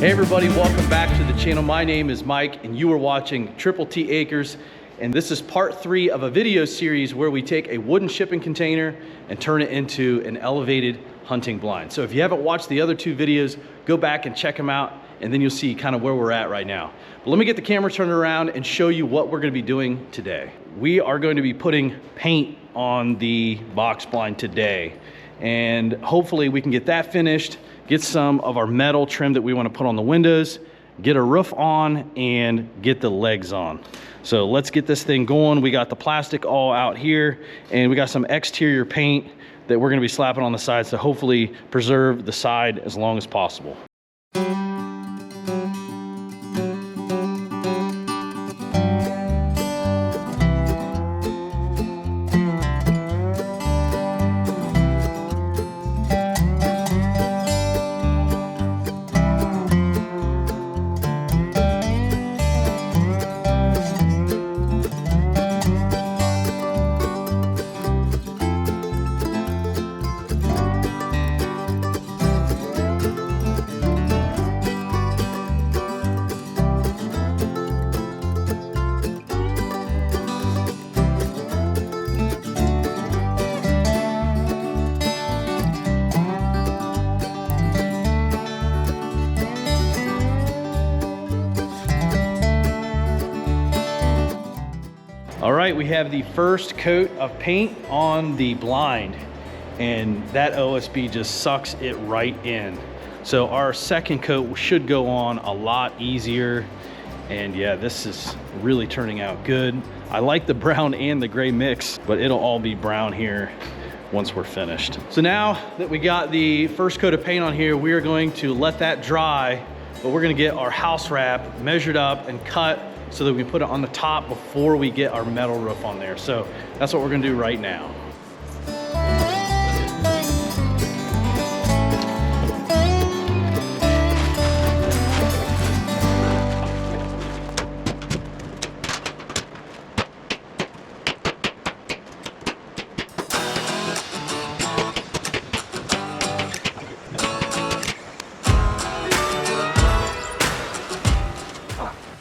Hey everybody, welcome back to the channel. My name is Mike and you are watching Triple T Acres, and this is part 3 of a video series where we take a wooden shipping container and turn it into an elevated hunting blind. So if you haven't watched the other 2 videos, go back and check them out and then you'll see kind of where we're at right now. But let me get the camera turned around and show you what we're going to be doing today. We are going to be putting paint on the box blind today, and hopefully we can get that finished, get some of our metal trim that we want to put on the windows, get a roof on, and get the legs on. So let's get this thing going. We got the plastic all out here, and we got some exterior paint that we're going to be slapping on the sides to hopefully preserve the side as long as possible. All right, we have the first coat of paint on the blind, and that OSB just sucks it right in. So our second coat should go on a lot easier, and yeah, this is really turning out good. I like the brown and the gray mix, but it'll all be brown here once we're finished. So now that we got the first coat of paint on here, we are going to let that dry, but we're gonna get our house wrap measured up and cut so that we can put it on the top before we get our metal roof on there. So that's what we're gonna do right now.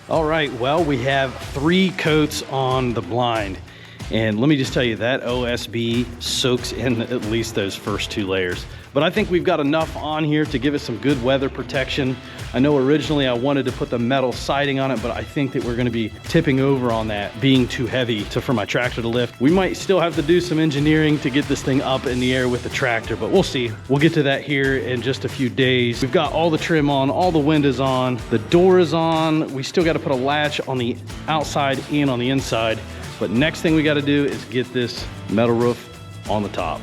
All right, well, we have 3 coats on the blind, and let me just tell you, that OSB soaks in at least those first 2 layers. But I think we've got enough on here to give it some good weather protection. I know originally I wanted to put the metal siding on it, but I think that we're gonna be tipping over on that, being too heavy for my tractor to lift. We might still have to do some engineering to get this thing up in the air with the tractor, but we'll see. We'll get to that here in just a few days. We've got all the trim on, all the windows on, the door is on. We still gotta put a latch on the outside and on the inside. But next thing we gotta do is get this metal roof on the top.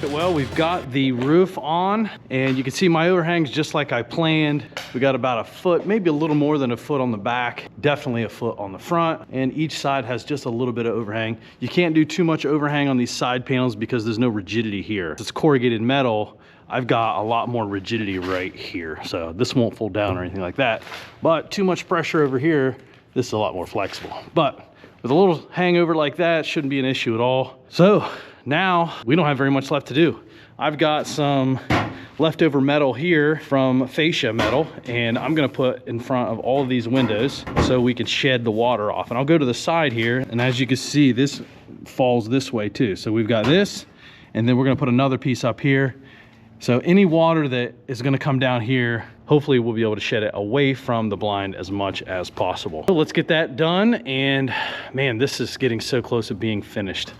Well, we've got the roof on, and you can see my overhangs just like I planned. We got about a foot, maybe a little more than a foot on the back, definitely a foot on the front, and each side has just a little bit of overhang. You can't do too much overhang on these side panels because there's no rigidity here. It's corrugated metal. I've got a lot more rigidity right here, so this won't fold down or anything like that. But too much pressure over here, this is a lot more flexible. But with a little hangover like that, shouldn't be an issue at all. So now we don't have very much left to do. I've got some leftover metal here from fascia metal, and I'm gonna put in front of all of these windows so we can shed the water off. And I'll go to the side here, and as you can see, this falls this way too. So we've got this, and then we're gonna put another piece up here. So any water that is gonna come down here, hopefully we'll be able to shed it away from the blind as much as possible. So let's get that done, and man, this is getting so close to being finished.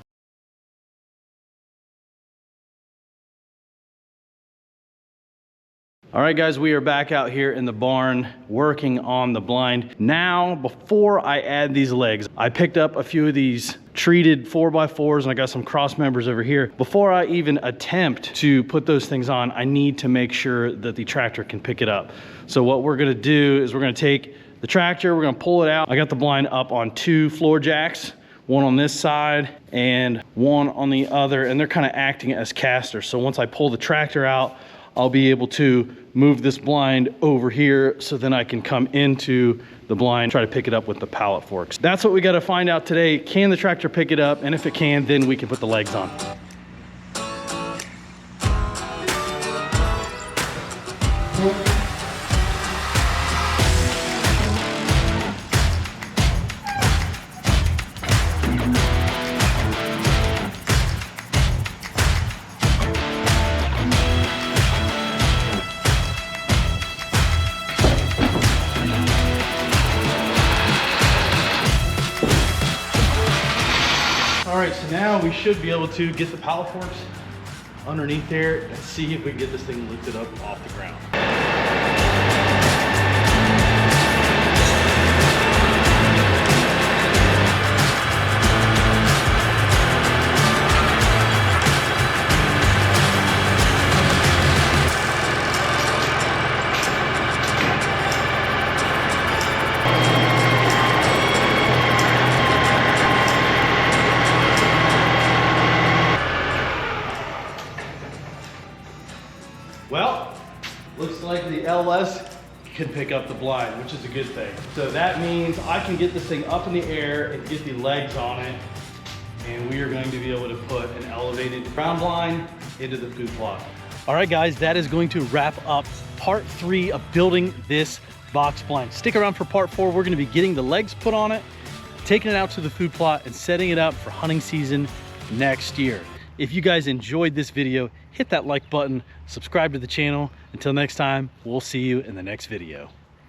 All right, guys, we are back out here in the barn working on the blind. Now, before I add these legs, I picked up a few of these treated 4x4s and I got some cross members over here. Before I even attempt to put those things on, I need to make sure that the tractor can pick it up. So what we're gonna do is we're gonna take the tractor, we're gonna pull it out. I got the blind up on 2 floor jacks, one on this side and one on the other, and they're kind of acting as casters. So once I pull the tractor out, I'll be able to move this blind over here so then I can come into the blind, try to pick it up with the pallet forks. That's what we got to find out today. Can the tractor pick it up? And if it can, then we can put the legs on. All right, so now we should be able to get the pallet forks underneath there and see if we can get this thing lifted up off the ground. Well, looks like the LS can pick up the blind, which is a good thing. So that means I can get this thing up in the air and get the legs on it, and we are going to be able to put an elevated ground blind into the food plot. All right, guys, that is going to wrap up part 3 of building this box blind. Stick around for part 4. We're gonna be getting the legs put on it, taking it out to the food plot, and setting it up for hunting season next year. If you guys enjoyed this video, hit that like button, subscribe to the channel. Until next time, we'll see you in the next video.